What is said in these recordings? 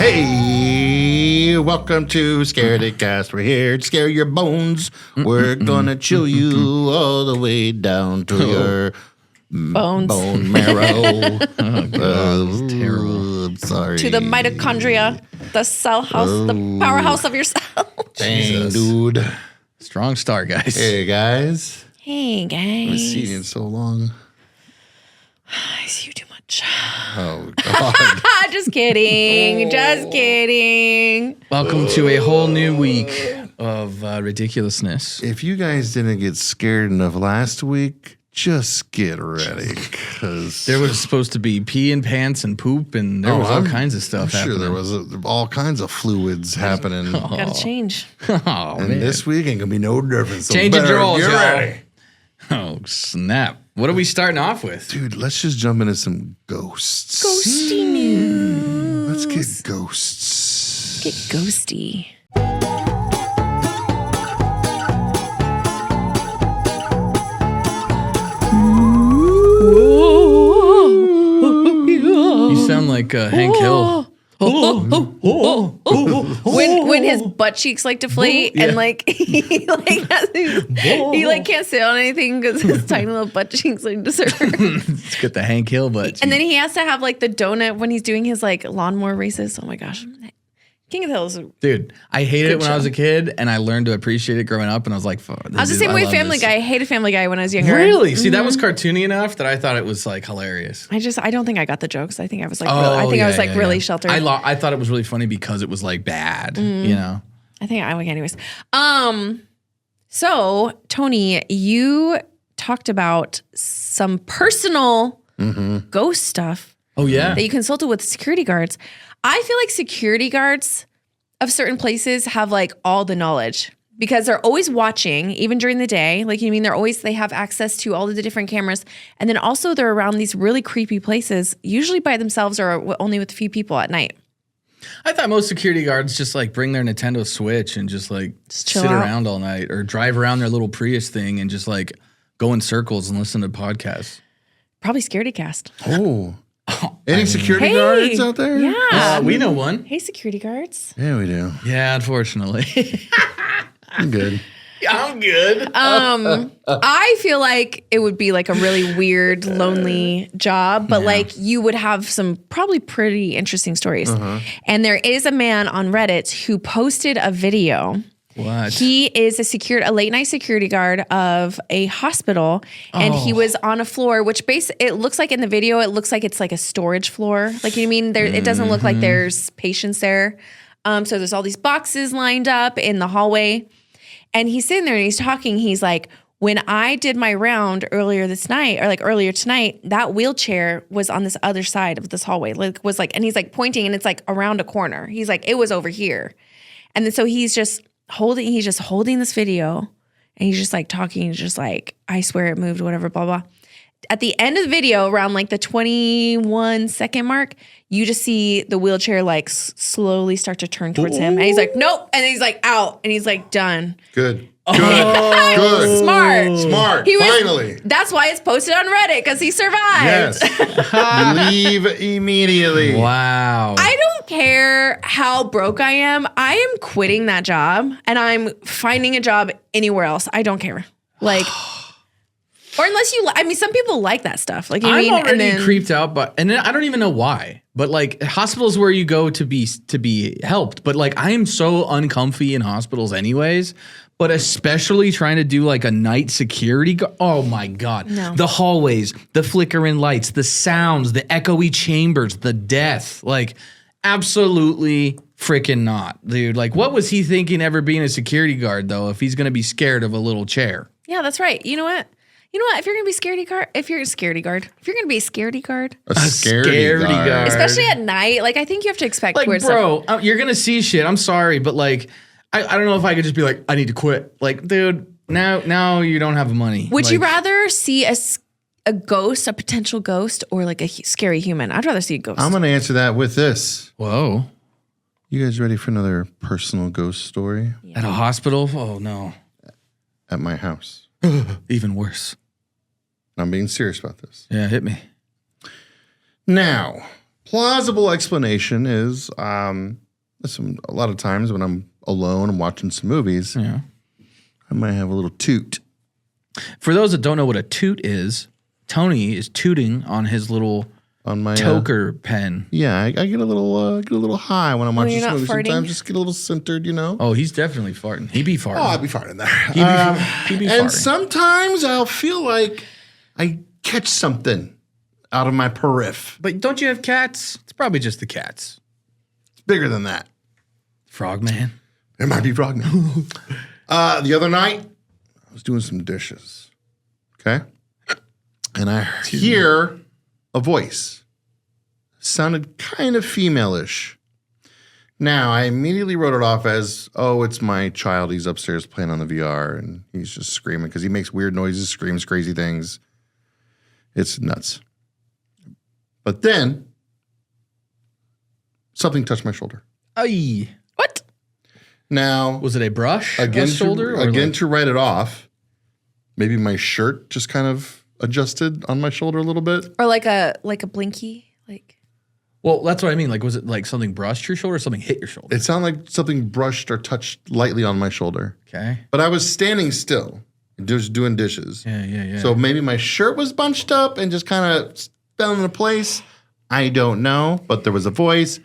Hey, welcome to Scaredycast. We're here to scare your bones. We're gonna chill you all the way down to your bones. Bone marrow. Oh, God, it's terrible. I'm sorry. To the mitochondria, the cell house, the powerhouse of your cell. Dang, dude. Strong start, guys. Hey, guys. Hey, I haven't seen you guys. in so long. I see you too much. Oh, God. Just kidding. Just kidding. Welcome to a whole new week of ridiculousness. If you guys didn't get scared enough last week, just get ready. Because There was supposed to be pee and pants and poop, and there was all kinds of stuff I'm happening. sure there was all kinds of fluids happening. Gotta change. Oh, And man. this week ain't gonna be no different. So Change of better draws, get y'all. ready. Oh, snap. What are we starting off with? Dude, let's just jump into some ghosts. Ghosty news. Let's get ghosts. Get ghosty. You sound like Hank Hill. When his butt cheeks like deflate and like he like can't sit on anything because his tiny little butt cheeks like deserve. Let's get the Hank Hill butt. And then he has to have like the donut when he's doing his like lawnmower races. Oh my gosh. King of the Hill is Dude, I hated it when I was show. a kid, and I learned to appreciate it growing up, and I was like, fuck. I was the same way with Family Guy. I hated Family Guy when I was younger. Really? See, that was cartoony enough that I thought it was like hilarious. I don't think I got the jokes. I think I was like, Oh, really sheltered. I thought it was really funny because it was like bad, you know? I think I like anyways. So Tony, you talked about some personal ghost stuff Oh, yeah. that you consulted with security guards. I feel like security guards of certain places have like all the knowledge because they're always watching, even during the day. Like, they have access to all of the different cameras. And then also they're around these really creepy places, usually by themselves or only with a few people at night. I thought most security guards just like bring their Nintendo Switch and just like chill sit out. around all night or drive around their little Prius thing and just like go in circles and listen to podcasts. Probably Scaredycast. Oh. Any security Hey, guards out there? Yeah. We know one. Hey, security guards. Yeah, we do. Yeah, unfortunately. I'm good. I'm good. I feel like it would be like a really weird, lonely job, but like you would have some probably pretty interesting stories. And there is a man on Reddit who posted a video. What? He is a late night security guard of a hospital, and he was on a floor, which it looks like in the video, it looks like it's like a storage floor. Like, you know what I mean? It doesn't look like there's patients there. So there's all these boxes lined up in the hallway, and he's sitting there and he's talking. He's like, when I did my round earlier tonight, that wheelchair was on this other side of this hallway. And he's like pointing, and it's like around a corner. He's like, it was over here. And then so he's just holding this video, and he's just like talking. He's just like, I swear it moved, whatever, blah, blah. At the end of the video, around like the 21-second mark, you just see the wheelchair like slowly start to turn towards him. And he's like, nope. And then he's like out, and he's like, done. Good. Good. Smart. Finally. That's why it's posted on Reddit, because he survived. Yes. Leave immediately. Wow. I don't care how broke I am. I am quitting that job, and I'm finding a job anywhere else. I don't care. Like, or unless some people like that stuff. Like, I'm already creeped out, and I don't even know why. But like hospitals where you go to be helped, but like I am so uncomfy in hospitals anyways. But especially trying to do like a night security. Oh my God. No. The hallways, the flickering lights, the sounds, the echoey chambers, the death. Like absolutely freaking not, dude. Like what was he thinking ever being a security guard though, if he's going to be scared of a little chair? Yeah, that's right. You know what? If you're going to be if you're going to be a scaredy guard, A scaredy guard. especially at night, like I think you have to expect Like, weird bro, stuff. you're going to see shit. I'm sorry, but like, I don't know if I could just be like, I need to quit. Like, dude, now you don't have money. Would you Like, rather see a ghost, a potential ghost, or like a scary human? I'd rather see a ghost. I'm going to answer that with this. Whoa. You guys ready for another personal ghost story? At a hospital? Oh, no. At my house. Even worse. I'm being serious about this. Yeah, hit me. Now, plausible explanation is listen, a lot of times when I'm alone and watching some movies, I might have a little toot. For those that don't know what a toot is, Tony is tooting on his little On my toker pen. Yeah, I get a little high when I'm watching you're this not movie. farting? Sometimes just get a little centered, you know. Oh, he's definitely farting. He be farting. Oh, I'd be farting there. He be And farting. sometimes I'll feel like I catch something out of my periph. But don't you have cats? It's probably just the cats. It's bigger than that. Frogman. It might be Frogman. The other night, I was doing some dishes. Okay, and I hear a voice. Sounded kind of female-ish. Now, I immediately wrote it off as, oh, it's my child. He's upstairs playing on the VR, and he's just screaming because he makes weird noises, screams crazy things. It's nuts. But then, something touched my shoulder. Aye. What? Now, Was it a brush? again, on the shoulder? Or like- to write it off, maybe my shirt just kind of adjusted on my shoulder a little bit. Or like a blinky? Like Well, that's what I mean. Like, was it like something brushed your shoulder or something hit your shoulder? It sounded like something brushed or touched lightly on my shoulder. Okay. But I was standing still, just doing dishes. Yeah. So maybe my shirt was bunched up and just kind of fell into place. I don't know, but there was a voice,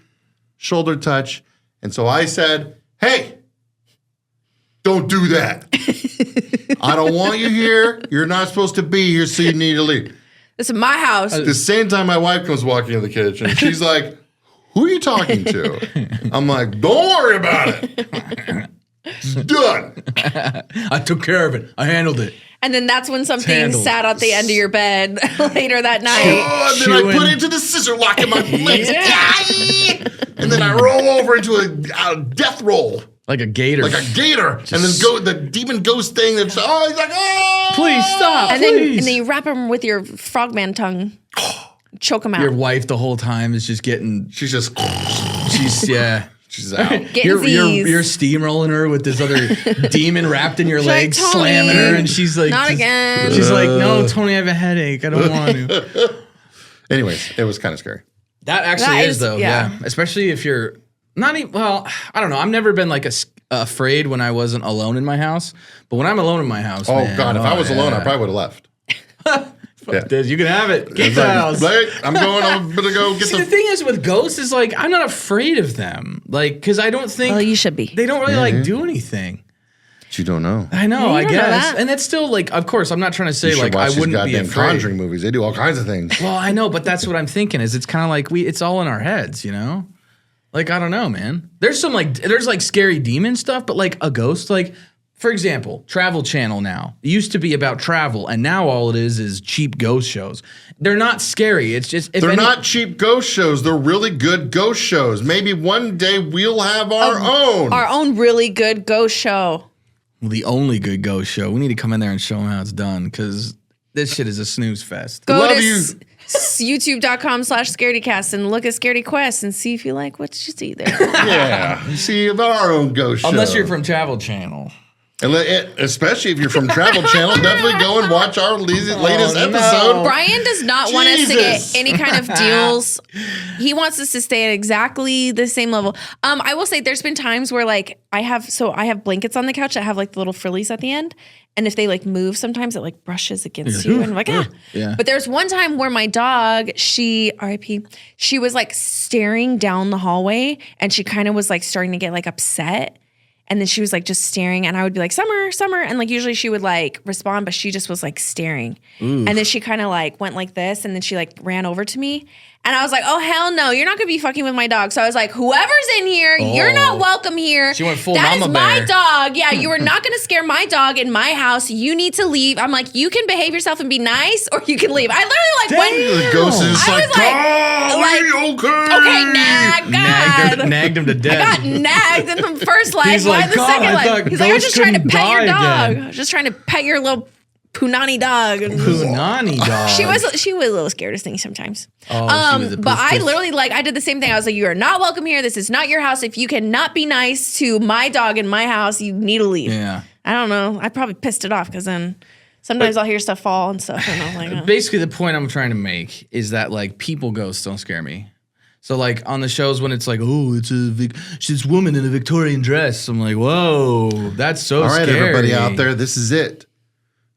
shoulder touch. And so I said, hey, don't do that. I don't want you here. You're not supposed to be here, so you need to leave. this is my house. The same time my wife comes walking in the kitchen, she's like, who are you talking to? I'm like, don't worry about it. It's done. I took care of it. I handled it. And then that's when something handled. sat at the end of your bed later that night. Oh, and then I Chewing. put it into the scissor lock in my legs. And then I roll over into a death roll. Like a gator. Like a gator. And then go the demon ghost thing that's, he's like, oh. Please stop. And please. then you wrap him with your frogman tongue. Choke him out. Your wife the whole time is just getting. She's just, She's she's out. Getting You're Z's. steamrolling her with this other demon wrapped in your She's like, legs, "Tony, slamming her, and she's like, not just- again. She's like, no, Tony, I have a headache. I don't want to. Anyways, it was kind of scary. That actually That is is- though, yeah. yeah. Especially if you're not even. Well, I don't know. I've never been like afraid when I wasn't alone in my house, but when I'm alone in my house, Oh, man, God. If I was alone, I yeah. probably would have left. Fuck this, you can have it. Keep It's the like, house. "Blake, I'm gonna go get See, the thing is with ghosts is like I'm not afraid of them, like because I don't think Well, you should be. they don't really like do anything. But you don't know. I know, Yeah, you I don't know guess, that. and that's still like, of course, I'm not trying to say You should like I watch these wouldn't be goddamn afraid. Conjuring movies. They do all kinds of things. Well, I know, but that's what I'm thinking. Is it's kind of like it's all in our heads, you know? Like I don't know, man. There's like scary demon stuff, but like a ghost, like for example, Travel Channel now. It used to be about travel, and now all it is cheap ghost shows. They're not scary. It's just They're not cheap ghost shows. They're really good ghost shows. Maybe one day we'll have our own. Our own really good ghost show. the only good ghost show. We need to come in there and show them how it's done because this shit is a snooze fest. Go Love to you. youtube.com/scaredycast and look at Scaredy Quest and see if you like what you see there. Yeah. See about our own ghost show. Unless you're from Travel Channel. Especially if you're from Travel Channel, definitely go and watch our latest no. episode. Brian does not want us to Jesus. get any kind of deals. He wants us to stay at exactly the same level. I will say there's been times where like I have blankets on the couch that have like the little frillies at the end. And if they like move, sometimes it like brushes against you. And I'm like, ah. Yeah. But there's one time where my dog, RIP, she was like staring down the hallway and she kind of was like starting to get like upset. And then she was like just staring, and I would be like, Summer, Summer. And like usually she would like respond, but she just was like staring. And then she kind of like went like this, and then she like ran over to me. And I was like, oh, hell no, you're not gonna be fucking with my dog. So I was like, whoever's in here, you're not welcome here. She went full That is mama my bear. dog. Yeah, you are not gonna scare my dog in my house. You need to leave. I'm like, you can behave yourself and be nice, or you can leave. I literally like went. The ghost is just I like, was like, golly, okay. Okay, God. Nagged him to death. I got nagged in the first life. He's Why like, the God, second I life? thought He's like, I was ghosts just trying to couldn't pet your die dog. again. I was just trying to pet your little punani dog. And Punani dog. she was a little scared of things sometimes. Oh, she was a but I poof-poof. literally I did the same thing. I was like, you are not welcome here. This is not your house. If you cannot be nice to my dog in my house, you need to leave. Yeah. I don't know. I probably pissed it off because then sometimes I'll hear stuff fall and stuff. And I'm like, Basically, the point I'm trying to make is that like people ghosts don't scare me. So like on the shows when it's like, oh, it's this woman in a Victorian dress. I'm like, whoa, that's so All right, scary. everybody out there, this is it.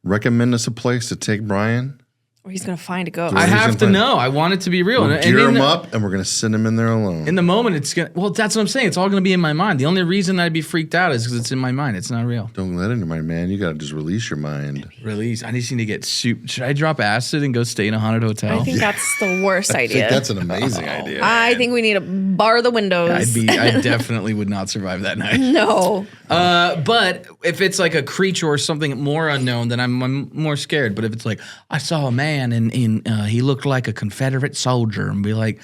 Recommend us a place to take Brian. Or he's gonna find a ghost. I have to know. I want it to be real. We'll gear him up, and we're going to send him in there alone. In the moment, it's gonna. Well, that's what I'm saying. It's all gonna be in my mind. The only reason I'd be freaked out is because it's in my mind. It's not real. Don't let it in your mind, man. You got to just release your mind. Release. I just need to get soup. Should I drop acid and go stay in a haunted hotel? I think that's the worst I idea. think that's an amazing idea. I think we need to bar the windows. I definitely would not survive that night. No. But if it's like a creature or something more unknown, then I'm more scared. But if it's like I saw a man and he looked like a Confederate soldier, and be like,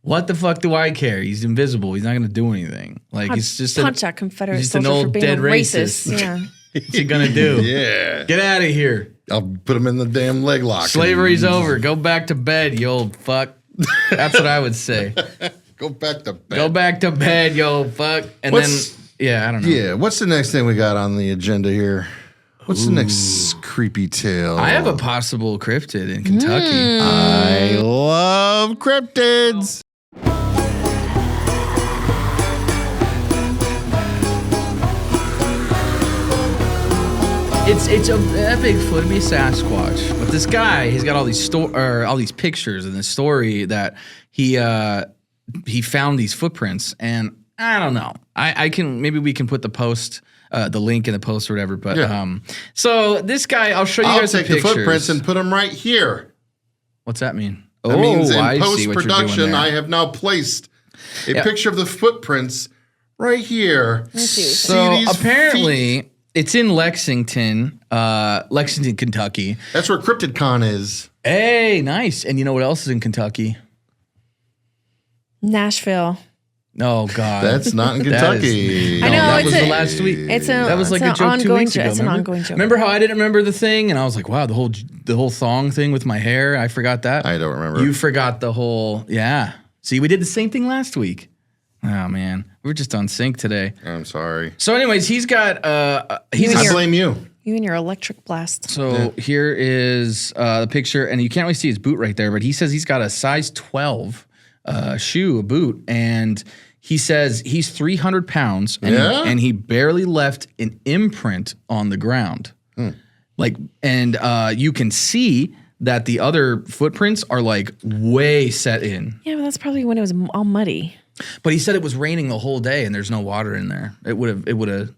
what the fuck do I care? He's invisible. He's not gonna do anything. Like he's just punch that Confederate he's just an soldier old for being dead a racist. Yeah. What's he gonna do? Yeah. Get out of here. I'll put him in the damn leg lock. Slavery's over. Go back to bed, you old fuck. That's what I would say. Go back to bed. Go back to bed, you old fuck. And I don't know. Yeah, what's the next thing we got on the agenda here? What's the next creepy tale? I have a possible cryptid in Kentucky. I love cryptids. It's a Bigfoot, it'd be a Sasquatch. But this guy, he's got all these pictures in this story that he found these footprints, and I don't know. I can maybe we can put the link in the post or whatever. But Yeah. so this guy, I'll show you I'll guys take the the pictures. footprints and put them right here. What's that mean? That means I in see what you're doing post-production, there. I have now placed a picture of the footprints right here. So these apparently, it's in Lexington, Kentucky. That's where CryptidCon is. Hey, nice. And you know what else is in Kentucky? Nashville. Oh God, That's not in That is- Kentucky. I know, that it's was a- the last week. That was like a an joke 2 ongoing weeks ago. It's an remember? ongoing joke. Remember how I didn't remember the thing, and I was like, "Wow, the whole thong thing with my hair, I forgot that." I don't remember. You forgot the whole, yeah. See, we did the same thing last week. Oh man, we're just on sync today. I'm sorry. So, anyways, he's got I blame you. You and your electric blast. So here is the picture, and you can't really see his boot right there, but he says he's got a size 12 shoe, a boot, and he says he's 300 pounds, and he barely left an imprint on the ground. You can see that the other footprints are like way set in. Yeah, but that's probably when it was all muddy. But he said it was raining the whole day, and there's no water in there. It would have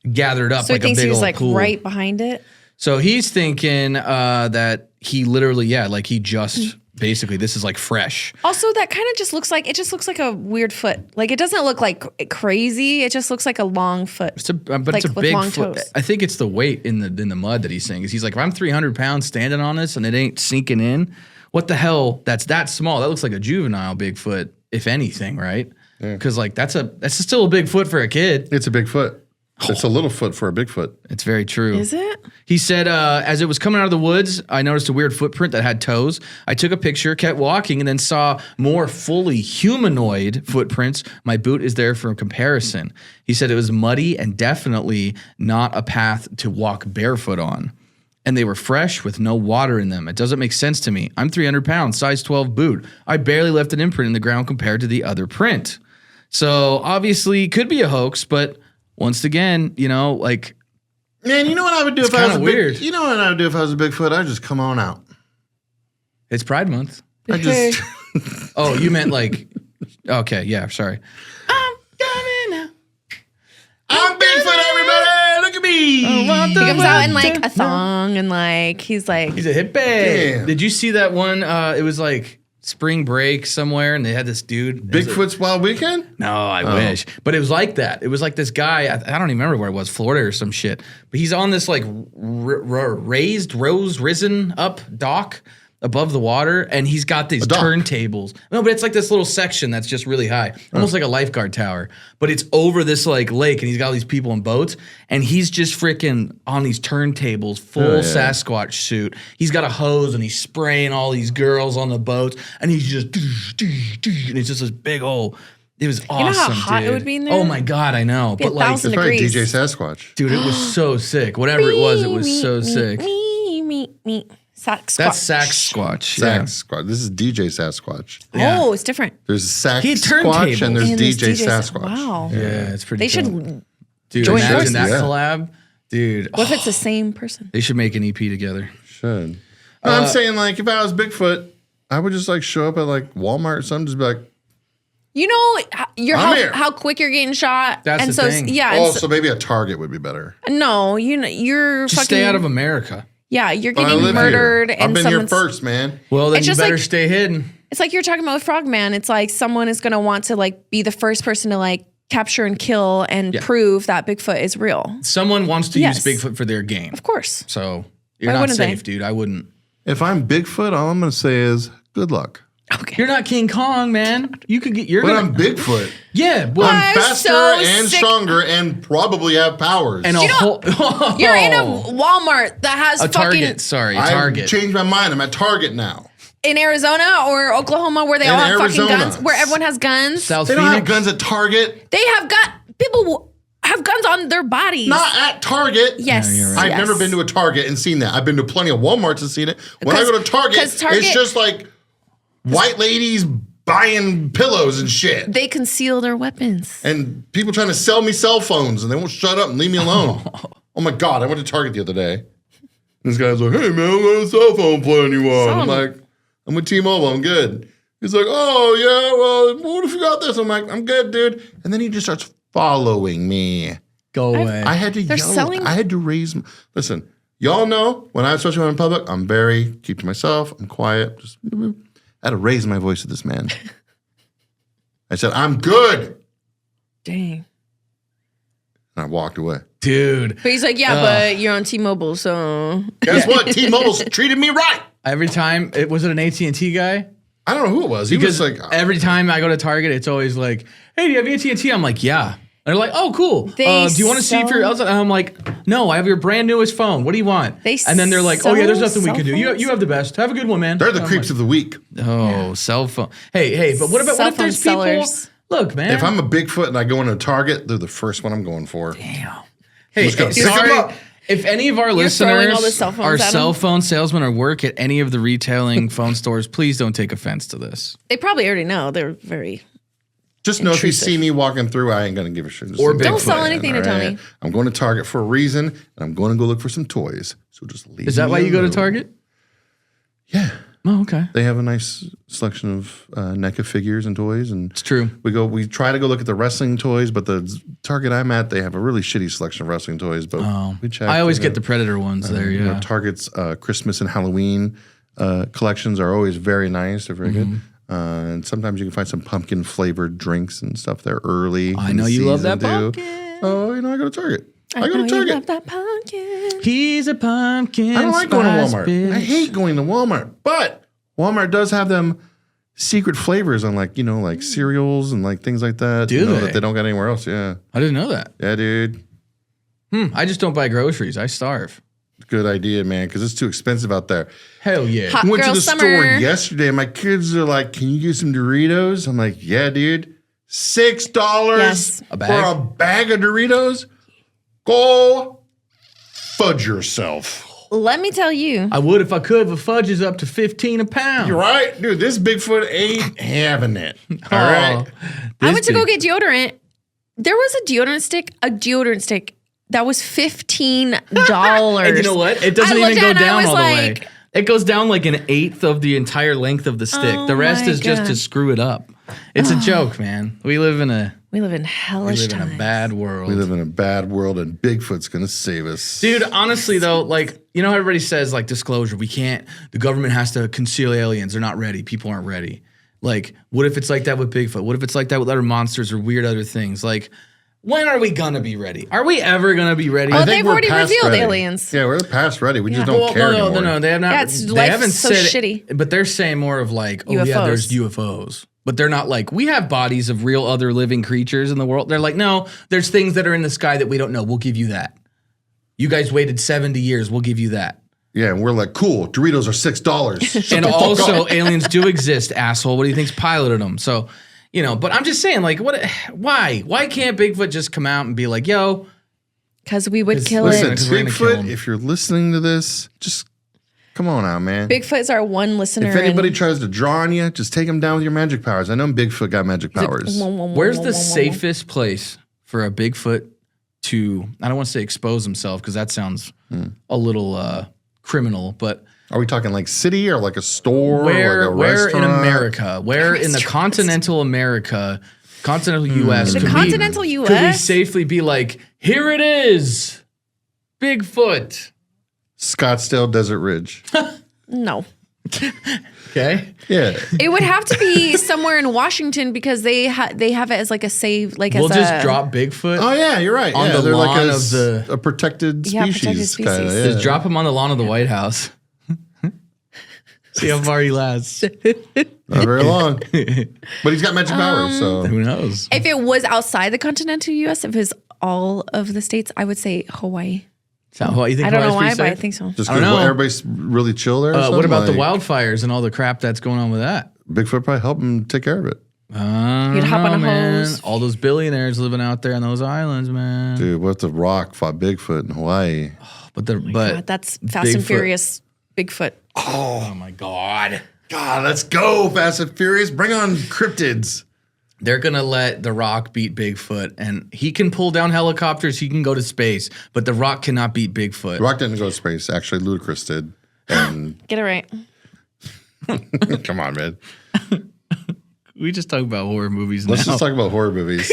gathered up So like he a thinks big he was old like pool. right behind it. So he's thinking that he literally, he just basically this is like fresh. Also, that kind of just looks like a weird foot. Like it doesn't look like crazy. It just looks like a long foot. It's a with big long foot. toes. I think it's the weight in the mud that he's saying. Is he's like, if I'm 300 pounds standing on this and it ain't sinking in, what the hell? That's that small. That looks like a juvenile Bigfoot, if anything, right? Because that's still a big foot for a kid. It's a big foot. It's a little foot for a Bigfoot. It's very true. Is it? He said, as it was coming out of the woods, I noticed a weird footprint that had toes. I took a picture, kept walking, and then saw more fully humanoid footprints. My boot is there for comparison. He said it was muddy and definitely not a path to walk barefoot on. And they were fresh with no water in them. It doesn't make sense to me. I'm 300 pounds, size 12 boot. I barely left an imprint in the ground compared to the other print. So obviously, it could be a hoax, but once again, Man, you know what I would do if I was a weird. You know what I would do if I was a Bigfoot? I'd just come on out. It's Pride Month. I just Oh, you meant okay, yeah, sorry. I'm coming out. I'm Bigfoot, everybody. Look at me. He comes out in like a thong and he's like He's a hippie. Damn. Did you see that one? It was like spring break somewhere, and they had this dude. Bigfoot's Wild Weekend? No, I wish. But it was like that. It was like this guy, I don't even remember where it was, Florida or some shit. But he's on this risen up dock above the water, and he's got these dock. turntables. No, but it's like this little section that's just really high, almost like a lifeguard tower. But it's over this lake, and he's got all these people in boats, and he's just freaking on these turntables, full Sasquatch suit. He's got a hose, and he's spraying all these girls on the boats, and he's just, and it's just this big old. It was awesome. know how hot dude. it would be in there? Oh my god, I know. Be But 1,000 That's right, degrees. DJ Sasquatch. dude, it was so sick. Whatever it was so sick. Me. That's Sasquatch. Yeah. Sasquatch. This is DJ Sasquatch. Yeah. Oh, it's different. There's Sasquatch turntables. and there's And DJ DJ Sasquatch. Wow. Yeah, it's pretty They dope. should. Dude, join imagine forces. that Yeah. collab. Dude, What if it's the same person? they should make an EP together. Should. No, I'm saying, like, if I was Bigfoot, I would just, like, show up at, like, Walmart or something, just be like, You know, I'm here. how quick you're getting shot. That's and the so thing. yeah. oh, and so, so maybe a Target would be better. no, you're Just fucking. stay out of America. Yeah, you're But I getting live murdered, here. and I've been here someone's. first, man. Well, then It's you just better like- stay hidden. It's like you're talking about with Frogman. It's like someone is gonna want to like be the first person to like capture and kill and prove that Bigfoot is real. Someone wants to Yes. use Bigfoot for their game. Of course. So you're Why not wouldn't they? safe, dude. I wouldn't. If I'm Bigfoot, all I'm going to say is good luck. Okay. You're not King Kong, man. You could get. You're But gonna. I'm Bigfoot. Yeah. Well, I'm I'm faster so and sick. stronger and probably have powers. and a whole. You're in a Walmart that has a fucking Target. Sorry, a I Target. changed my mind. I'm at Target now. in Arizona or Oklahoma where they In all have Arizona. fucking guns, where everyone has guns. South They don't have Phoenix. guns at Target. They have people have guns on their bodies. Not at Target. Yes. Yeah, you're right. I've yes. never been to a Target and seen that. I've been to plenty of Walmarts and seen it. When I 'Cause- go to Target, 'cause Target- it's just like white ladies buying pillows and shit. They conceal their weapons. And people trying to sell me cell phones and they won't shut up and leave me alone. Oh my God, I went to Target the other day. This guy's like, hey man, what a cell phone plan you want? I'm like, I'm with T-Mobile, I'm good. He's like, oh yeah, well, what if you got this? I'm like, I'm good, dude. And then he just starts following me. Go away. I had to They're yell. selling- I had to raise. Listen, y'all know especially when I'm in public, I'm very keep to myself. I'm quiet. Just I had to raise my voice to this man. I said, I'm good. Dang. And I walked away. Dude. But he's like, yeah, but you're on T-Mobile, so Guess what? T-Mobile's treated me right. Every time, was it an AT&T guy? I don't know who it was. He Because was like, every time I go to Target, it's always like, hey, do you have AT&T? I'm like, yeah. And they're like, oh, cool. Do They you want to see if you're else? And I'm like, no, I have your brand newest phone. What do you want? And then they're like, oh, yeah, there's sell nothing we can do. cell You have the best. Have a good one, man. they're the creeps of the week. Oh, cell phone. Hey, but what if Cell there's phone people? sellers. Look, man. If I'm a Bigfoot and I go into a Target, they're the first one I'm going for. Damn. Hey, go. Pick 'em sorry. up. If any of our throwing listeners all the cell phones are at 'em? cell phone salesmen or work at any of the retailing phone stores, please don't take offense to this. they probably already know. They're very Just know if you Intrusive. see me walking through, I ain't gonna give a shit. Just Or leave Bigfoot. me Don't sell alone, anything to all Tony. I'm going to Target for a reason, and I'm going to go look for some toys. So just leave. Is that me why you go to alone. Target? Yeah, Oh, okay. they have a nice selection of NECA figures and toys, and It's true. we try to go look at the wrestling toys, but the Target I'm at, they have a really shitty selection of wrestling toys. But we check. I always get the Predator ones there, You know, yeah. Target's Christmas and Halloween collections are always very nice. They're very Mm-hmm. good. And sometimes you can find some pumpkin flavored drinks and stuff there early. I in know the you love season, that too. pumpkin. Oh, I go to Target. I go know to you Target. love that pumpkin. He's a pumpkin. I don't like going to spice Walmart. bitch. I hate going to Walmart, but Walmart does have them secret flavors on like cereals and like things like that. Do they? That they don't got anywhere else. Yeah. I didn't know that. Yeah, dude. I just don't buy groceries. I starve. Good idea, man, because it's too expensive out there. Hell yeah. Hot I went to girl the summer. store yesterday and my kids are like, can you get some Doritos? I'm like, yeah, dude. $6 Yes. A bag? for a bag of Doritos? Go fudge yourself. Let me tell you. I would if I could, but fudge is up to 15 a pound. You're right. Dude, this Bigfoot ain't having it. All right. I went to go get deodorant. There was a deodorant stick that was $15. And you know what? It doesn't I even looked go at it and I down was all the way. like- It goes down like an eighth of the entire length of the stick. Oh the rest my is just to God. screw it up. It's a joke, man. We live in a hellish times. bad world. We live in a bad world and Bigfoot's going to save us. Dude, honestly though, like, you know how everybody says like disclosure, the government has to conceal aliens. They're not ready. People aren't ready. Like, what if it's like that with Bigfoot? What if it's like that with other monsters or weird other things? Like, when are we gonna be ready? Are we ever gonna be ready? Well, I think they've we're already past revealed ready. aliens. Yeah, we're past ready. We just Yeah. don't care anymore. No, they have not. Yeah, it's- they life's haven't so said shitty. but they're saying more of like, oh yeah, UFOs. there's UFOs. But they're not like, we have bodies of real other living creatures in the world. They're like, no, there's things that are in the sky that we don't know. We'll give you that. You guys waited 70 years. We'll give you that. Yeah, and we're like, cool, Doritos are $6. And also, aliens do exist, asshole. What do you think's piloted them? So, you know, but I'm just saying, like, why? Why can't Bigfoot just come out and be like, yo, Because we would kill Listen, it. We're gonna kill Bigfoot, 'em. if you're listening to this, just Come on out, man. Bigfoot is our one listener. If anybody tries to draw on you, just take them down with your magic powers. I know Bigfoot got magic powers. Where's the safest place for a Bigfoot to, I don't want to say expose himself because that sounds a little criminal, but Are we talking like city or like a store? where or like a in restaurant? America, where in the continental U.S. The could continental could we US? safely be like, here it is, Bigfoot? Scottsdale Desert Ridge. No. Okay. Yeah. It would have to be somewhere in Washington because they have it as like a save, like We'll as just a drop Bigfoot. Oh yeah, you're right. On yeah, the they're like lawn a, of the- a protected species. Yeah, protected species. Kinda, yeah. Just drop him on the lawn of the White House. See how far he lasts. Not very long. But he's got magic powers, so Who knows? If it was outside the continental U.S., if it was all of the states, I would say Hawaii. You think I don't know Hawaii's why, pretty but I safe? think so. just I don't because know. everybody's really chill there. or What something, about the like, wildfires and all the crap that's going on with that? Bigfoot probably help him take care of it. You'd hop on a hose. All those billionaires living out there on those islands, man. Dude, what if The Rock fought Bigfoot in Hawaii? But God, that's Fast and Bigfoot. Furious Bigfoot. oh my god, God, let's go, Fast and Furious. Bring on cryptids. they're gonna let The Rock beat Bigfoot, and he can pull down helicopters. He can go to space, but The Rock cannot beat Bigfoot. The Rock didn't go to space. Actually, Ludacris did. And Get it right. come on, man. We just talk about horror movies Let's now. just talk about horror movies.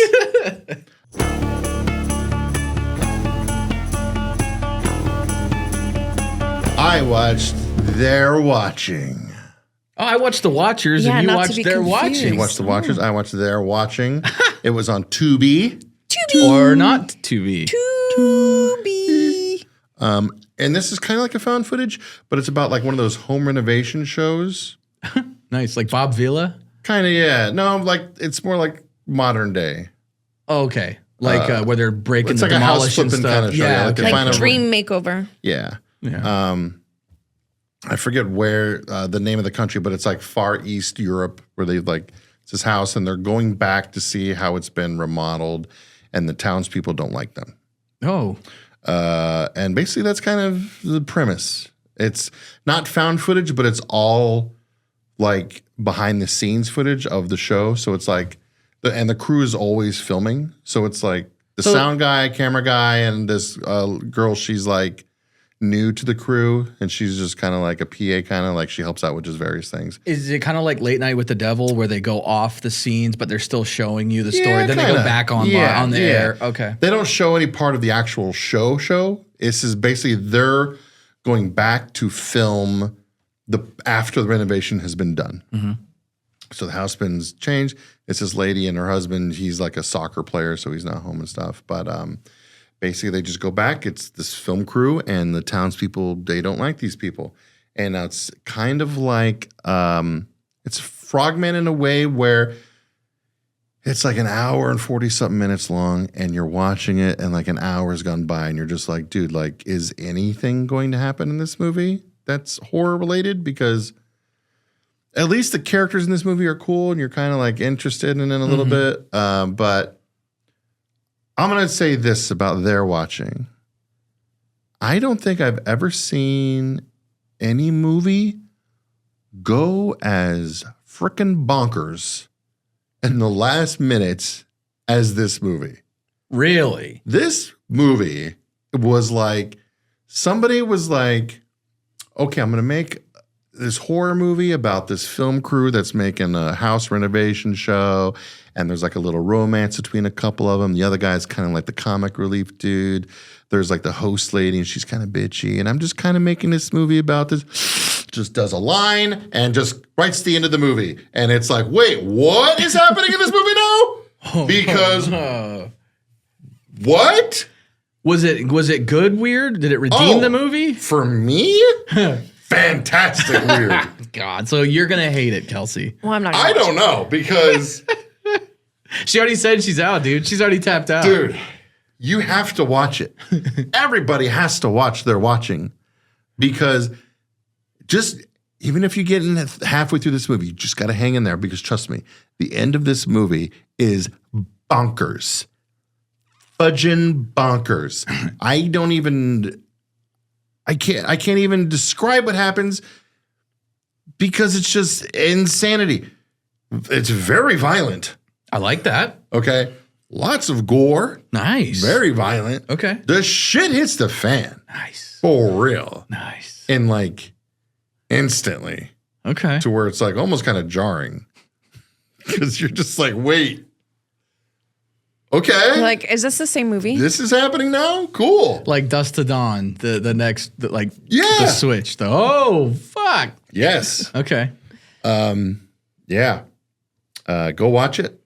I watched They're Watching. Oh, I watched The Watchers, Yeah, and you not to watched be They're confused. Watching. You watched The Watchers. I watched They're Watching. It was on Tubi. Or not to be. Tubi. And this is kind of like a found footage, but it's about like one of those home renovation shows. Nice, like Bob Vila. Kind of, yeah. No, like it's more like modern day. Oh, okay, like where they're breaking It's the like a house demolition flipping stuff. kind of show. Yeah, like okay. a Like Find a- Dream Makeover. Yeah. Yeah. I forget where the name of the country, but it's like Far East Europe where they like it's this house and they're going back to see how it's been remodeled, and the townspeople don't like them. Oh, And basically, that's kind of the premise. It's not found footage, but it's all like behind the scenes footage of the show. So it's like, and the crew is always filming. So it's like the sound guy, camera guy, and this girl. She's like new to the crew, and she's just kind of like a PA, kind of like she helps out with just various things. is it kind of like Late Night with the Devil, where they go off the scenes, but they're still showing you the story? Yeah, Then they go kinda. back on Yeah, on the yeah. air. Okay. They don't show any part of the actual show. This is basically they're going back to film after the renovation has been done. Mm-hmm. So the house been's changed. It's this lady and her husband. He's like a soccer player, so he's not home and stuff. But basically, they just go back. It's this film crew and the townspeople. They don't like these people, and it's kind of like it's Frogman in a way where it's like an hour and 40-something minutes long, and you're watching it, and like an hour's gone by, and you're just like, dude, like, is anything going to happen in this movie that's horror related? Because at least the characters in this movie are cool, and you're kind of like interested in it a little bit. But I'm going to say this about They're Watching. I don't think I've ever seen any movie go as frickin' bonkers in the last minutes as this movie. Really? This movie was like, somebody was like, okay, I'm going to make this horror movie about this film crew that's making a house renovation show. And there's like a little romance between a couple of them. The other guy's kind of like the comic relief dude. There's like the host lady and she's kind of bitchy. And I'm just kind of making this movie about this. Just does a line and just writes the end of the movie. And it's like, wait, what is happening in this movie now? Because what? Was it good? Weird? Did it redeem Oh. the movie? For me? Fantastic weird. God, so you're gonna hate it, Kelsey. Well, I'm not. I don't know because, She already said she's out, dude. She's already tapped out. dude, you have to watch it. Everybody has to watch They're Watching because just even if you get in halfway through this movie, you just got to hang in there because trust me, the end of this movie is bonkers. Fudging bonkers. I don't even I can't even describe what happens because it's just insanity. It's very violent. I like that. Okay. Lots of gore. Nice. Very violent. Okay. The shit hits the fan. Nice. For real. Nice. And like instantly. Okay. To where it's like almost kind of jarring. Because you're just like, wait. Okay. Like, is this the same movie? This is happening now? Cool. Like Dust to Dawn, the next, the Yeah. switch. Oh, fuck. Yes. Okay. Yeah. Go watch it.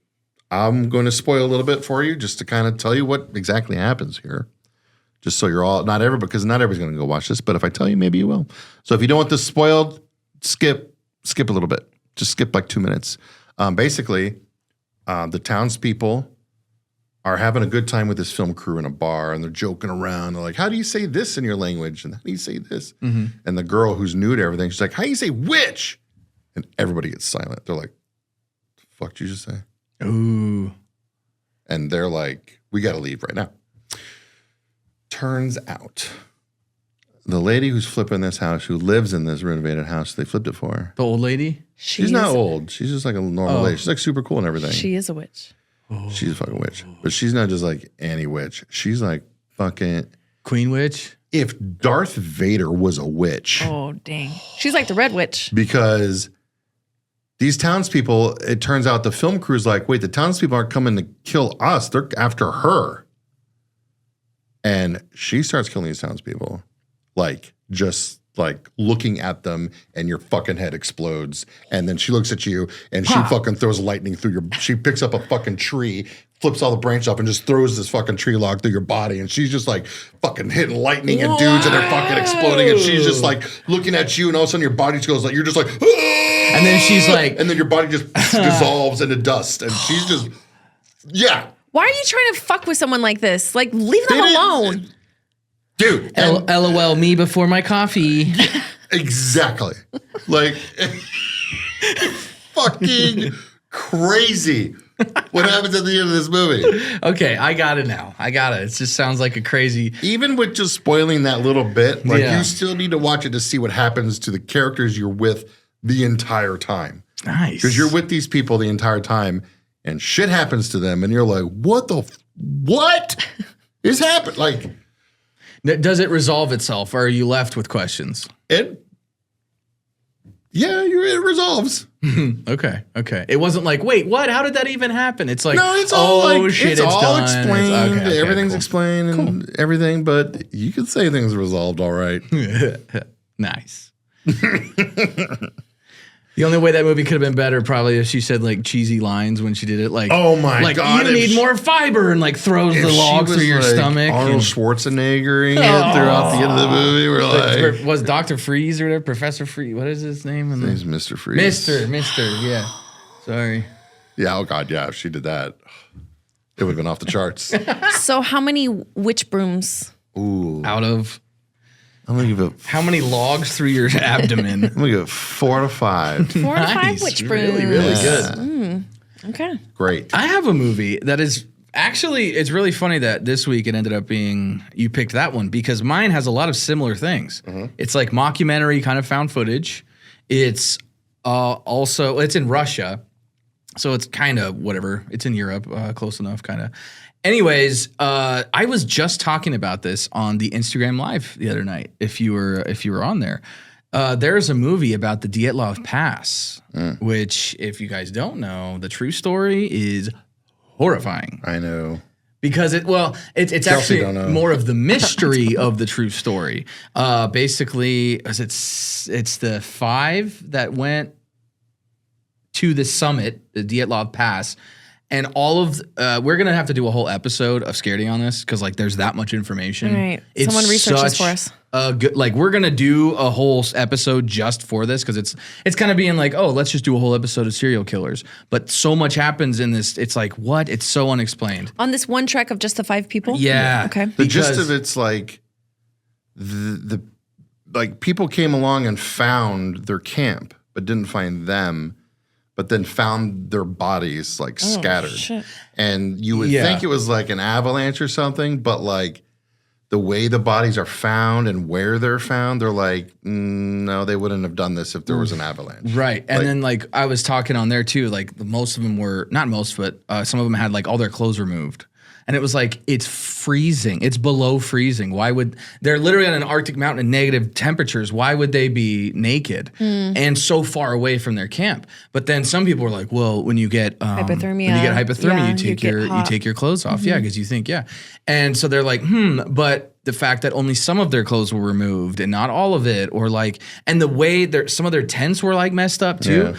I'm going to spoil a little bit for you just to kind of tell you what exactly happens here. Just so you're all, because not everybody's going to go watch this, but if I tell you, maybe you will. So if you don't want this spoiled, skip a little bit. Just skip like 2 minutes. Basically, the townspeople are having a good time with this film crew in a bar, and they're joking around. They're like, how do you say this in your language? And how do you say this? Mm-hmm. And the girl who's new to everything, she's like, how do you say witch? And everybody gets silent. They're like, the fuck did you just say? Ooh. And they're like, we got to leave right now. Turns out, the lady who's flipping this house, who lives in this renovated house, they flipped it for her. The old lady? She's not old. She's just like a normal lady. She's like super cool and everything. She is a witch. She's a fucking witch. But she's not just like any witch. She's like fucking... Queen Witch? If Darth Vader was a witch. Oh, dang. She's like the Red Witch. Because these townspeople, it turns out the film crew's like, wait, the townspeople aren't coming to kill us. They're after her. And she starts killing these townspeople. Like, just like looking at them and your fucking head explodes. And then she looks at you and she fucking throws lightning through your, she picks up a fucking tree, flips all the branches up and just throws this fucking tree log through your body. And she's just like fucking hitting lightning and dudes and they're fucking exploding. And she's just like looking at you and all of a sudden your body just goes like, you're just like, ah! And then she's like, and then your body just dissolves into dust. And she's just, yeah. Why are you trying to fuck with someone like this? Like, leave them alone. Dude. LOL, me before my coffee. Exactly. Like, fucking crazy. What happens at the end of this movie? Okay, I got it now. I got it. It just sounds like a crazy... Even with just spoiling that little bit, like you still need to watch it to see what happens to the characters you're with the entire time. Nice. Because you're with these people the entire time and shit happens to them and you're like, what is happening? Like... Does it resolve itself, or are you left with questions? It resolves. Okay. It wasn't like, wait, what? How did that even happen? It's like, no, it's all like, shit, it's all done. explained. Okay, everything's cool. explained and everything, but you could say things resolved all right. Nice. The only way that movie could have been better probably if she said like cheesy lines when she did it. Like, oh my God. You need more fiber, and like throws the log through your stomach. Arnold Schwarzeneggering it throughout the end of the movie. We're like, was Dr. Freeze or whatever? Professor Freeze. What is his name? His name's Mr. Freeze. Mr. Yeah. Sorry. Yeah. Oh God. Yeah. If she did that, it would have been off the charts. So how many witch brooms? Ooh. Out of... I'm gonna give it. How many logs through your abdomen? I'm gonna give it 4 to 5. 4 to 5 witch brooms. Really good. Okay. Great. I have a movie that is actually, it's really funny that this week it ended up being, you picked that one because mine has a lot of similar things. Mm-hmm. It's like mockumentary kind of found footage. It's also, it's in Russia. So it's kind of whatever. It's in Europe, close enough kind of. Anyways, I was just talking about this on the Instagram Live the other night. If you were on there, there's a movie about the Dyatlov Pass, which, if you guys don't know, the true story is horrifying. I know. Because it's actually more of the mystery of the true story. Basically, it's the 5 that went to the summit, the Dyatlov Pass. And all of we're gonna have to do a whole episode of Scaredy on this because like there's that much information. Right. Someone research this for us. Good, like we're gonna do a whole episode just for this because it's kind of being like, oh, let's just do a whole episode of serial killers. But so much happens in this. It's like what? It's so unexplained. On this one trek of just the 5 people. Yeah. Okay. The gist of it's like the people came along and found their camp, but didn't find them. But then found their bodies like scattered. Shit. And you would think it was like an avalanche or something, but like the way the bodies are found and where they're found, they're like, no, they wouldn't have done this if there was an avalanche. Right. And then like I was talking on there too, like most of them were, not most, but some of them had like all their clothes removed. And it was like, it's freezing. It's below freezing. Why would, they're literally on an Arctic mountain in negative temperatures. Why would they be naked and so far away from their camp? But then some people were like, well, when you get hypothermia, you take your clothes off. Yeah. Cause you think, And so they're like, but the fact that only some of their clothes were removed and not all of it, or like, and the way some of their tents were like messed up too.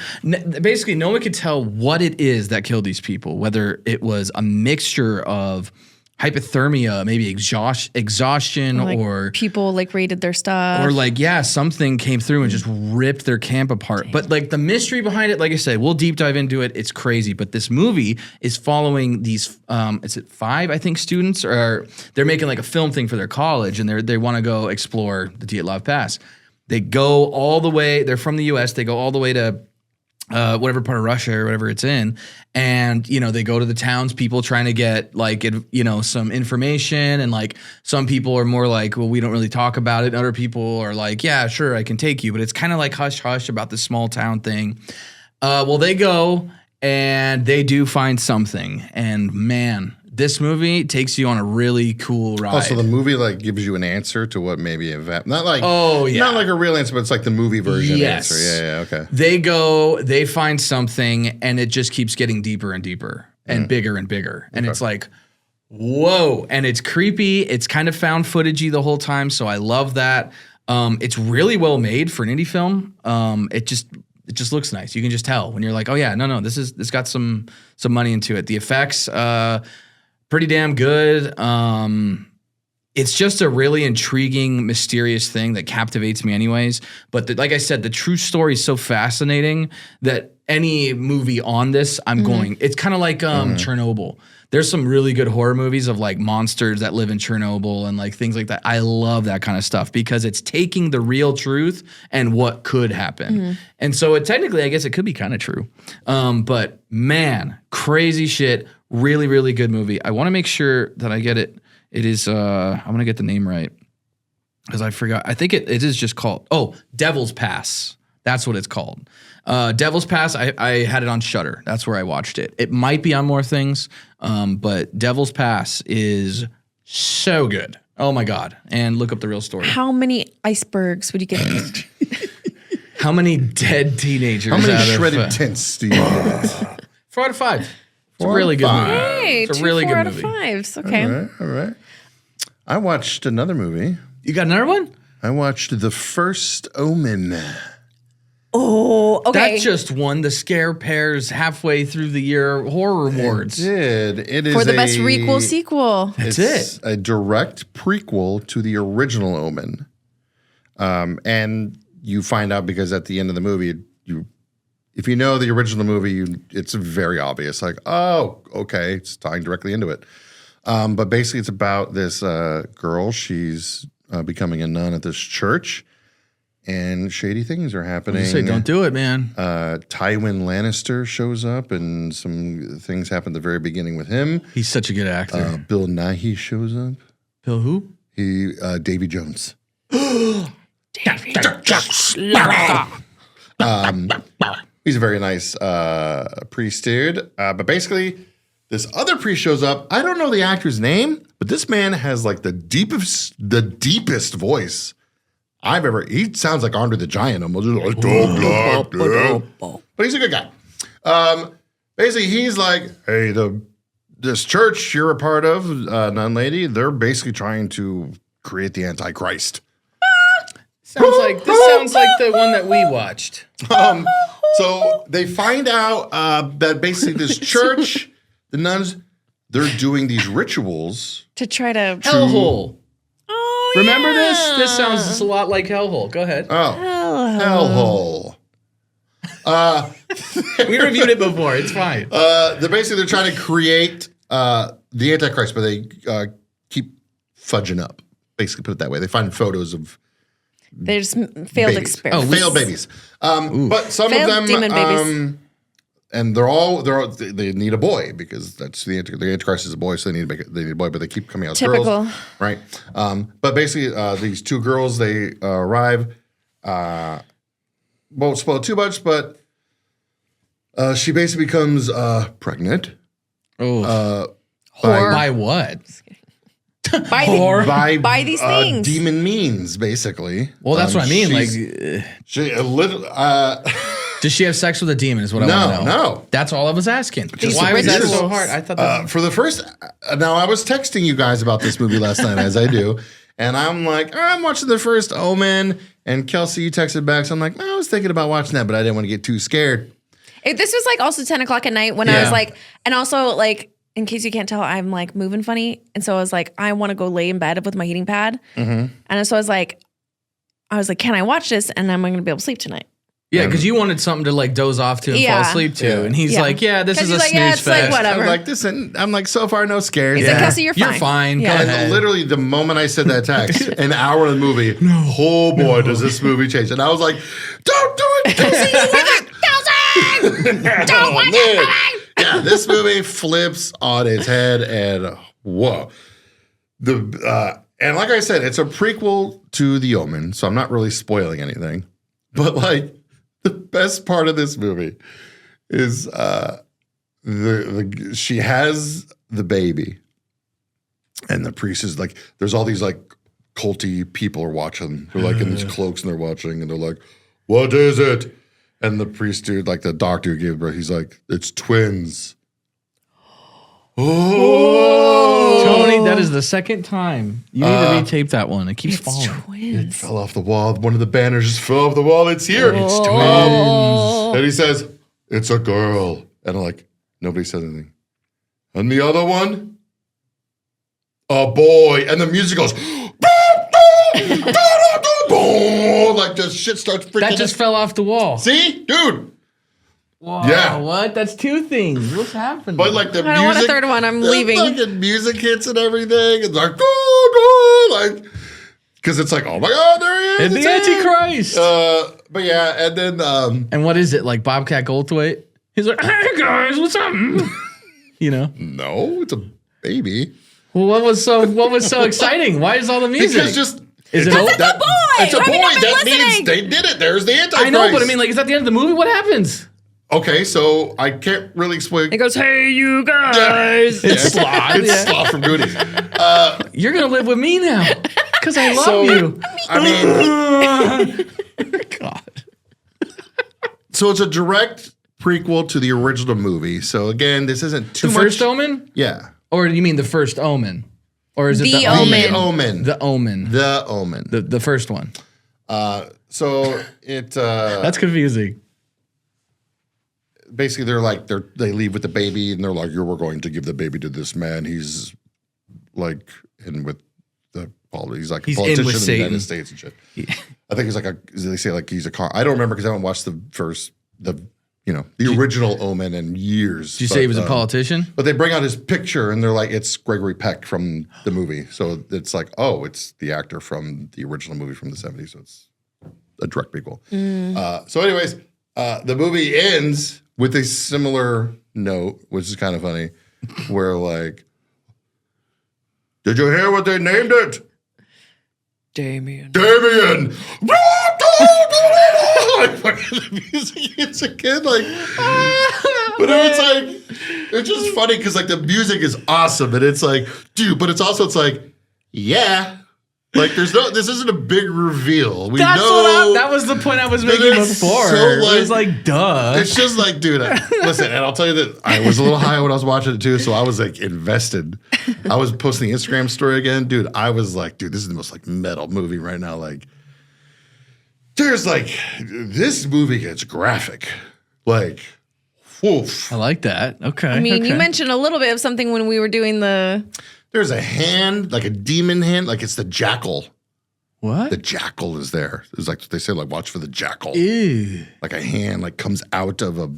Basically, no one could tell what it is that killed these people, whether it was a mixture of hypothermia, maybe exhaustion, like or people like raided their stuff, or like something came through and just ripped their camp apart. Dang. But like the mystery behind it, like I said, we'll deep dive into it. It's crazy. But this movie is following these is it 5 I think students, or they're making like a film thing for their college, and they want to go explore the Dyatlov Pass. They go all the way. They're from the U.S. They go all the way to whatever part of Russia or whatever it's in. And, they go to the townspeople trying to get like, some information. And like some people are more like, well, we don't really talk about it. And other people are like, yeah, sure, I can take you. But it's kind of like hush hush about this small town thing. Well, they go and they do find something. And man, this movie takes you on a really cool ride. Oh, so the movie like gives you an answer to what maybe not like not like a real answer, but it's like the movie version answer. Yeah, okay. They find something, and it just keeps getting deeper and deeper and bigger and bigger, and it's like, whoa, and it's creepy. It's kind of found footagey the whole time, so I love that. It's really well made for an indie film. It just looks nice. You can just tell when you're like, oh yeah, no, this got some money into it. The effects. Pretty damn good. It's just a really intriguing, mysterious thing that captivates me anyways. But like I said, the true story is so fascinating that any movie on this, I'm going. It's kind of like Chernobyl. There's some really good horror movies of like monsters that live in Chernobyl and like things like that. I love that kind of stuff because it's taking the real truth and what could happen. And so technically, I guess it could be kind of true. But man, crazy shit. Really, really good movie. I want to make sure that I get it. It is, I'm going to get the name right because I forgot. I think it is just called, Devil's Pass. That's what it's called. Devil's Pass, I had it on Shudder. That's where I watched it. It might be on more things, but Devil's Pass is so good. Oh my God. And look up the real story. How many icebergs would you get? How many dead teenagers? How many shredded tents do you get? 4 out of 5. It's a really good movie. Hey, it's a really good movie. 4 out of 5. Okay. All right. I watched another movie. You got another one? I watched The First Omen. Oh, okay. That just won the Scare Pairs halfway through the year horror awards. It did. It is for the best requel sequel. It's a direct prequel to the original Omen. And you find out because at the end of the movie, if you know the original movie, it's very obvious. Like, oh, okay, it's tying directly into it. But basically, it's about this girl. She's becoming a nun at this church, and shady things are happening. Say, don't do it, man. Tywin Lannister shows up, and some things happen at the very beginning with him. He's such a good actor. Bill Nighy shows up. Bill who? Davy Jones. Davy Jones. He's a very nice priest dude. But basically, this other priest shows up. I don't know the actor's name, but this man has like the deepest voice I've ever. He sounds like Andre the Giant. Almost like, but he's a good guy. Basically, he's like, hey, this church you're a part of, nun lady, they're basically trying to create the Antichrist. Sounds like the one that we watched. So they find out that basically this church, the nuns, they're doing these rituals to try to hellhole. Oh, remember this? This sounds just a lot like hellhole. Go ahead. Oh, hellhole. We reviewed it before. It's fine. They're trying to create the Antichrist, but they keep fudging up. Basically, put it that way. They find photos of. There's failed experiments. Failed babies. But some failed of them, demon babies. and they need a boy because that's the Antichrist is a boy, so they need a boy, but they keep coming out as girls, right? But basically, these two girls they arrive. Won't spoil too much, but she basically becomes pregnant. Oh, by what? By these things. Demon means basically. Well, that's what I mean. Like, she a little. Does she have sex with a demon? Is what I want to know. No. That's all I was asking. Just Why was that rituals. so hard? I thought that for the first. Now I was texting you guys about this movie last night, as I do, and I'm like, I'm watching the First Omen, and Kelsey, you texted back, so I'm like, I was thinking about watching that, but I didn't want to get too scared. This was like also 10 o'clock at night when I was like, and also like, in case you can't tell, I'm like moving funny. And so I was like, I want to go lay in bed with my heating pad. And so I was like, can I watch this? And I'm going to be able to sleep tonight. Yeah, because you wanted something to like doze off to and fall asleep to. Yeah. And he's like, this is a snooze fest. Like, whatever. I'm like, so far, no scares. He's like, Kelsey, you're fine. You're fine. Yeah. Go ahead. And literally, the moment I said that text, an hour in the movie, oh boy, does this movie change. And I was like, don't do it, Kelsey, you with it. Don't watch it. Yeah, this movie flips on its head, and whoa. And like I said, it's a prequel to The Omen, so I'm not really spoiling anything. But like, the best part of this movie is she has the baby, and the priest is like, there's all these like culty people are watching. They're like in these cloaks and they're watching, and they're like, what is it? And the priest dude, like the doctor who gave birth, he's like, it's twins. Oh, Tony, that is the second time. You need to retape that one. It keeps falling. Twins. It fell off the wall. One of the banners just fell off the wall. It's here. It's twins. And he says, it's a girl. And I'm like, nobody said anything. And the other one, a boy. And the music goes, like the shit starts freaking. That just fell off the wall. See? Dude. Wow, Yeah. What? That's two things. What's happening? But like the I don't want a third one. I'm leaving. Fucking music hits and everything. It's like, go, like, because it's like, oh my God, there he is. And the Antichrist. But yeah, and then and what is it, like Bobcat Goldthwait? He's like, hey guys, what's up? You know? no, it's a baby. Well, what was so exciting? Why is all the music? Because just is it It's a boy. It's a boy. Have you not been That listening? means they did it. There's the Antichrist. I know, but I mean, like, is that the end of the movie? What happens? Okay, so I can't really explain. It goes, hey, you guys. It's Sloth. It's Yeah. Sloth from Goonies. You're gonna live with me now because I love So, you. I mean, God. so it's a direct prequel to the original movie. So again, this isn't too The much. First Omen, Yeah. or do you mean the First Omen, or is it The the Omen. The Omen. The Omen, The Omen. the first one. So it That's confusing. basically they leave with the baby and they're like, we're going to give the baby to this man. He's like in with the he's like a He's in politician with in the Satan. United States and shit. I think he's like they say like he's a car. I don't remember because I haven't watched the original Omen in years. Did you say he was a politician? But they bring out his picture and they're like, it's Gregory Peck from the movie. So it's like, oh, it's the actor from the original movie from the 70s. So it's a direct prequel. So anyways, the movie ends with a similar note, which is kind of funny, where like, did you hear what they named it? Damien. Damien. Like fucking the music hits again, like, but it's like, it's just funny because like the music is awesome and it's like, dude, but it's also like, yeah, like this isn't a big reveal. We know that was the point I was making it's before. so, like- it was like, duh. it's just like, dude, listen, and I'll tell you that I was a little high when I was watching it too, so I was like invested. I was posting the Instagram story again, dude. I was like, dude, this is the most like metal movie right now. Like, there's like, this movie gets graphic, like, woof. I like that. Okay. I mean, okay. you mentioned a little bit of something when we were doing the. There's a hand, like a demon hand, like it's the jackal. What? The jackal is there. It's like they say, like, watch for the jackal. Ew. Like a hand, like comes out of a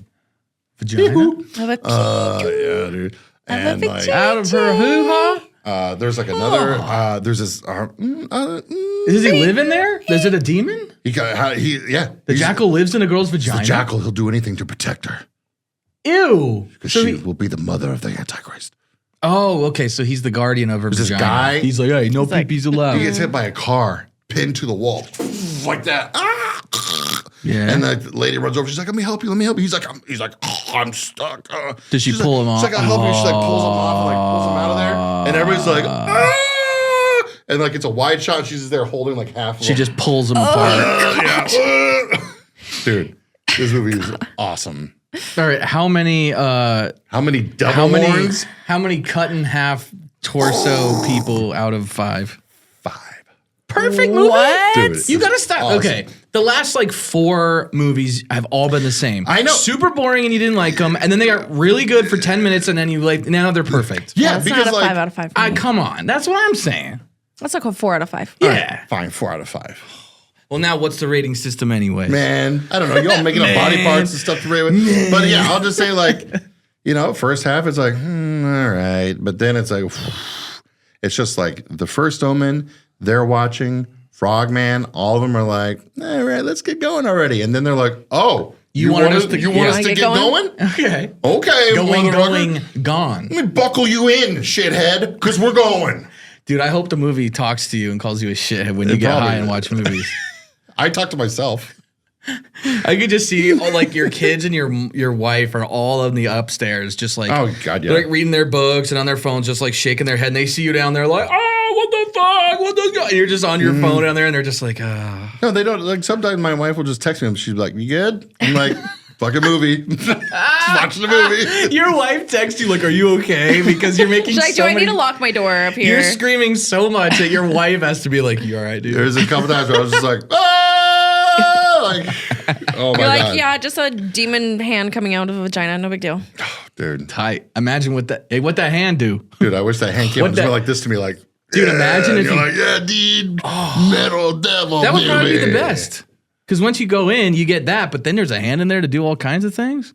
Vagina? Of a yeah, dude. And like, Out of her hoo-ha? there's like another. There's this. Does he live in there? Is it a demon? Yeah. The jackal lives in a girl's The vagina? jackal. He'll do anything to protect her. Ew. Because So she will be the mother of the Antichrist. oh, okay. So he's the guardian of her This vagina. guy- He's like, hey, no peepees allowed. He gets hit by a car, pinned to the wall, like that. Yeah. And the lady runs over. She's like, "Let me help you. Let me help you." He's like, I'm stuck. Does she She's pull like, him off? She's like, "I'll help you." She like pulls him off and like pulls him out of there. And everybody's like, and like it's a wide shot. And she's just there holding like half. Of She him. just pulls him apart. Dude, this movie is awesome. All right. How many Double horns? how many cut in half torso people out of 5? 5. Perfect movie. What? Dude, You it's gotta stop. awesome. Okay, the last like 4 movies have all been the same. I know. Super boring, and you didn't like them, and then they got really good for 10 minutes, and then you like now they're perfect. Yeah, That's because not a like 5 out of 5 for me. Come on, that's what I'm saying. That's like a 4 out of 5. Yeah. fine, 4 out of 5. Well, now what's the rating system anyway? Man, I don't know. Y'all making up body parts and stuff to rate with. But yeah, I'll just say like, first half it's like, all right. But then it's like, it's just like the First Omen, they're watching, Frogman, all of them are like, all right, let's get going already. And then they're like, oh, you want us to get going? Okay. Okay, Going, gone. Let me buckle you in, shithead, because we're going. Dude, I hope the movie talks to you and calls you a shithead when you It get probably high and is. watch movies. I talk to myself. I could just see all, like your kids and your wife are all in the upstairs, just like Oh, God, yeah. they're like reading their books and on their phones, just like shaking their head. And they see you down there, like, oh, what the fuck, what the? And you're just on your phone down there, and they're just like, ah. No, they don't. Like sometimes my wife will just text me and she's like, "You good?" I'm like, "Fucking movie, just watching the movie." Your wife texts you like, "Are you okay?" Because you're making She's like, so do I many. need to lock my door up here? You're screaming so much that your wife has to be like, "You all right, dude?" There's a couple times where I was just like, "Ah!" Like, oh my You're like, God, yeah, just a demon hand coming out of a vagina. No big deal. dude, Tight. Imagine what that hand do. dude. I wish that hand came What and just the- went like this to me, like, Dude, yeah. imagine if you're you- like, yeah, dude, metal devil. That would probably be the baby." best. Because once you go in, you get that, but then there's a hand in there to do all kinds of things.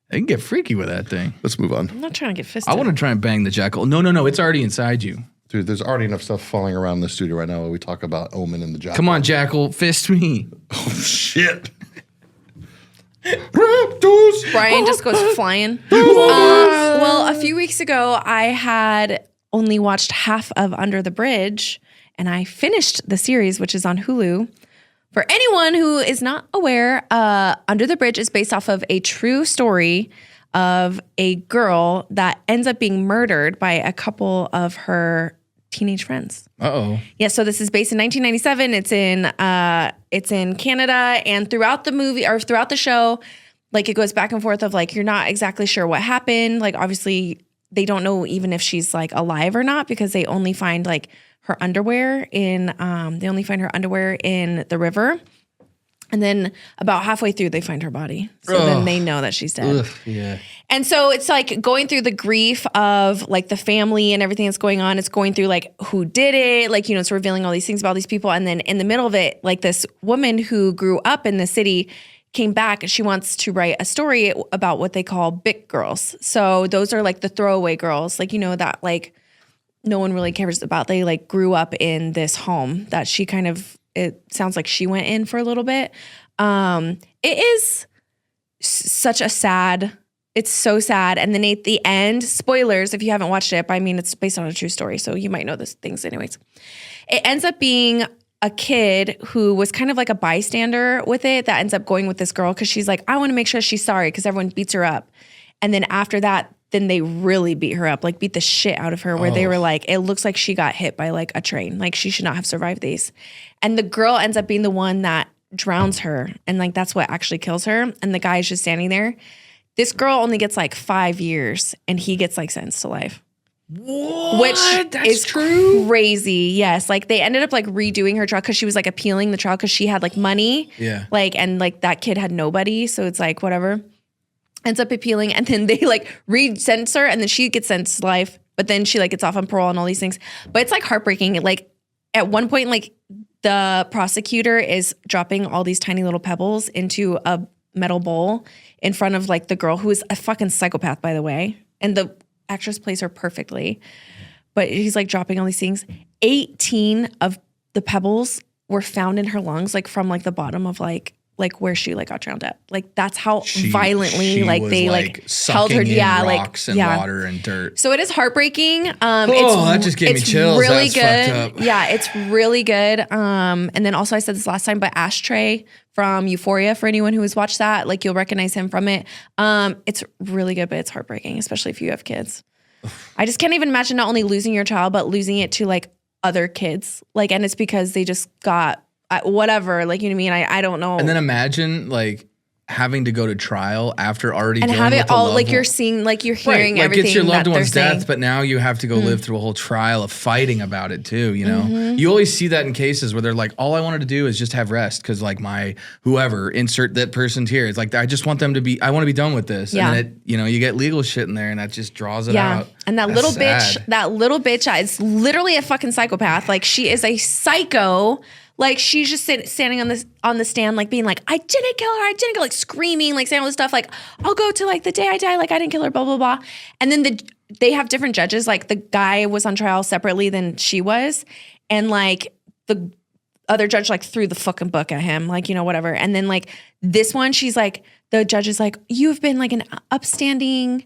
They can get freaky with that thing. Let's move on, I'm not trying to get fisted. I want to try and bang the jackal. No, it's already inside you. dude. There's already enough stuff falling around in the studio right now while we talk about Omen and the Jackal. Come on, jackal, fist me. Oh shit. Raptors. Brian just goes flying. Well, a few weeks ago, I had only watched half of Under the Bridge, and I finished the series, which is on Hulu. For anyone who is not aware, Under the Bridge is based off of a true story of a girl that ends up being murdered by a couple of her teenage friends. Uh-oh. Yeah, so this is based in 1997. It's in Canada, and throughout the movie or throughout the show, like it goes back and forth of like you're not exactly sure what happened. Like obviously they don't know even if she's like alive or not because they only find like her underwear in the river. And then about halfway through they find her body. So then they know that she's dead. Ugh, yeah. And so it's like going through the grief of like the family and everything that's going on. It's going through like who did it, like, it's revealing all these things about these people. And then in the middle of it, like this woman who grew up in the city came back and she wants to write a story about what they call Bic girls. So those are like the throwaway girls, like, that like no one really cares about. They like grew up in this home that she it sounds like she went in for a little bit. It is such a sad. It's so sad. And then at the end, spoilers if you haven't watched it, but I mean, it's based on a true story, so you might know these things anyways. It ends up being a kid who was kind of like a bystander with it that ends up going with this girl because she's like, I want to make sure she's sorry because everyone beats her up. And then after that, then they really beat her up, like beat the shit out of her where they were like, it looks like she got hit by like a train. Like she should not have survived these. And the girl ends up being the one that drowns her. And like, that's what actually kills her. And the guy is just standing there. This girl only gets like 5 years and he gets like sentenced to life. What? Which That's is true? crazy. Yes. Like they ended up like redoing her trial because she was like appealing the trial because she had like money. Yeah. Like, and like that kid had nobody. So it's like, whatever. Ends up appealing. And then they like re-sentence her and then she gets sentenced to life. But then she like gets off on parole and all these things. But it's like heartbreaking. Like at one point, like the prosecutor is dropping all these tiny little pebbles into a metal bowl in front of like the girl who is a fucking psychopath, by the way. And the actress plays her perfectly. But he's like dropping all these things. 18 of the pebbles were found in her lungs, like from like the bottom of like like where she like got drowned at. Like that's how She violently like was, they like held her. sucking in Yeah, rocks like and water and dirt. So it is heartbreaking. That just gave me chills. Really That's good. fucked up. Yeah, it's really good. And then also I said this last time, but Ashtray from Euphoria, for anyone who has watched that, like you'll recognize him from it. It's really good, but it's heartbreaking, especially if you have kids. I just can't even imagine not only losing your child, but losing it to like other kids. Like, and it's because they just got whatever. Like, you know what I mean? I don't know. And then imagine like having to go to trial after already and dealing have with it a all loved like one. you're seeing, like you're hearing Like everything it's your loved that one's they're death, saying. but now you have to go live through a whole trial of fighting about it too. You know, you always see that in cases where they're like, all I wanted to do is just have rest because like my whoever insert that person's here. It's like I just want them to be. I want to be done with this. Yeah. And then it, you know, you get legal shit in there, and that just draws it Yeah. out. And that That's little sad. bitch is literally a fucking psychopath. Like she is a psycho. Like she's just standing on the stand, like being like, I didn't kill her. I didn't kill, like screaming, like saying all this stuff. Like I'll go to like the day I die. Like I didn't kill her, blah, blah, blah. And then they have different judges. Like the guy was on trial separately than she was. And like the other judge like threw the fucking book at him, like, you know, whatever. And then like this one, she's like, the judge is like, you've been like an upstanding,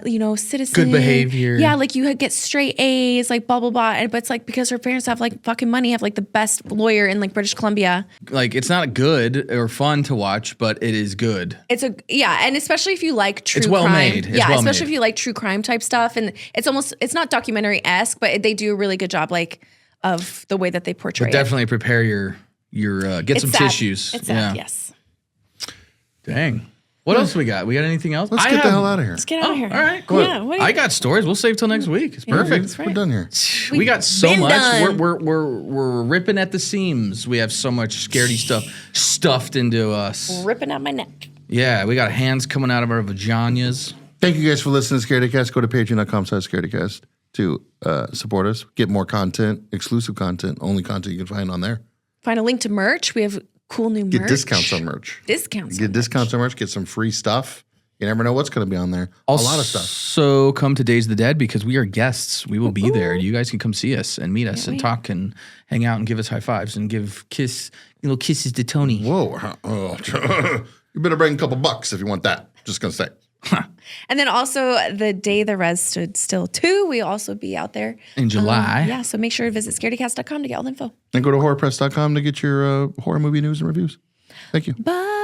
you know, citizen. Good behavior. Yeah, like you get straight A's, like blah, blah, blah. And, but it's like because her parents have like fucking money, have like the best lawyer in like British Columbia. Like it's not good or fun to watch, but it is good. And especially if you like true It's well crime. made. It's yeah, well especially made. if you like true crime type stuff. And it's not documentary-esque, but they do a really good job like of the way that they portray But it. definitely prepare your get It's some sad. tissues. It's sad, yes. Dang. What else we got? We got anything else? Let's get the hell out of here. Let's get out of here. All right, cool. Yeah, what do you- I got stories. We'll save till next week. It's perfect. that's right. We're done here. We got so been much. done. We're ripping at the seams. We have so much scaredy stuff stuffed into us. Ripping out my neck. Yeah, we got hands coming out of our vaginas. Thank you guys for listening to Scaredycast. Go to patreon.com/Scaredycast to support us. Get more content, exclusive content, only content you can find on there. Find a link to merch. We have cool new merch. Get discounts on merch. Discounts. Get discounts on merch. Get some free stuff. You never know what's going to be on there. A lot of stuff. So come to Days of the Dead because we are guests. We will be there. You guys can come see us and meet us and talk and hang out and give us high fives and give little kisses to Tony. Whoa. Oh. You better bring a couple bucks if you want that. Just going to say. And then also the day the res stood still too, we'll also be out there. In July. Yeah, so make sure to visit scaredycast.com to get all the info. And go to horrorpress.com to get your horror movie news and reviews. Thank you. Bye.